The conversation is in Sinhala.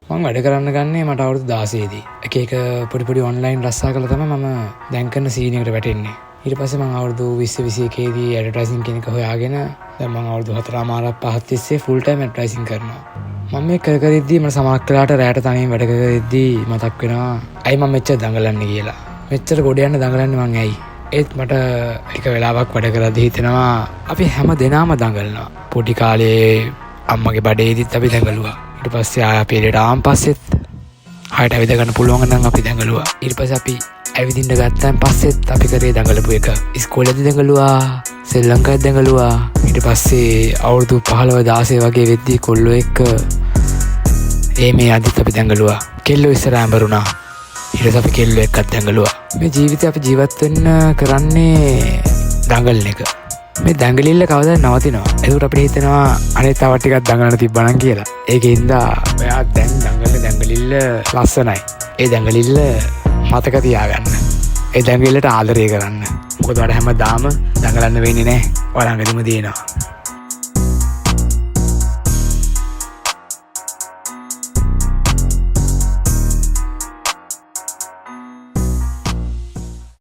මම වැඩ කරන්න ගන්නේ මට අවුරුදු 16 දී. එක පොඩි ඔන්ලයින් රස්සා කරලා තමයි මම දැන් කරන සීන් එකට වැටෙන්නේ. ඊට පස්සේ මම අවුරුදු 20 21 දී ඇඩ්වර්ටයිසින් කෙනෙක් හොයාගෙන දැන් මම අවුරුදු 4මාරක් 5ක් තිස්සේ ෆුල් ටයිම් ඇඩ්වර්ටයිසින් කරනවා. මම මේ කර ඉද්දී මට සමහරක් වෙලාවට රැයට තනියෙන් වැඩ කර ඉද්දී මතක් වෙනවා ඇයි මම මෙච්චර දඟලන්නේ කියලා. මෙච්චර ගොඩ යන්න දඟලන්නේ මං ඇයි? ඒත් මට එක වෙලාවක් වැඩ කරද්දී හිතෙනවා අපි හැම දෙනාම දඟලනවා. පොඩි කාලේ අම්මගේ බඩේදීත් අපි දඟලුවා. ඊට පස්සේ ආය අපි එළියට ආන් පස්සෙත් ආයෙත් ඇවිද ගන්න පුළුවන් නම් අපි දඟලුවා. ඊට පස්සේ අපි ඇවිදින්න ගත්තාන් පස්සෙත් අපි කරේ දඟලපු එක. ඉස්කෝලේදී දඟලුවා, ශ්‍රී ලංකාවේ දඟලුවා. ඊට පස්සේ අවුරුදු 15 16 වගේ වෙද්දී කොල්ලෝ එක්ක මේ අදිත් අපි දඟලුවා. කෙල්ලෝ ඉස්සර ඇඹරුණා. ඊට පස්සේ අපි කෙල්ලෝ එක්කත් දඟලුවා. මේ ජීවිතේ අපි ජීවත් වෙන්න කරන්නේ දඟලන එක. මේ දඟලිල්ල කවදා නවතිනවා. ඒකට අපිට හිතෙනවා අනේ තව ටිකක් දඟලන්න තිබ්බනම් කියලා. ඒකෙන්ද ඔයා දැන් දඟලිල්ල ලස්සනයි. ඒ දඟලිල්ල මතක තියාගන්න. ඒ දඟලිල්ලට ආදරය කරන්න. මොකද වඩා හැමදාම දඟලන්න වෙන්නේ නැහැ. ඔයාලඟදීම දිනනවා.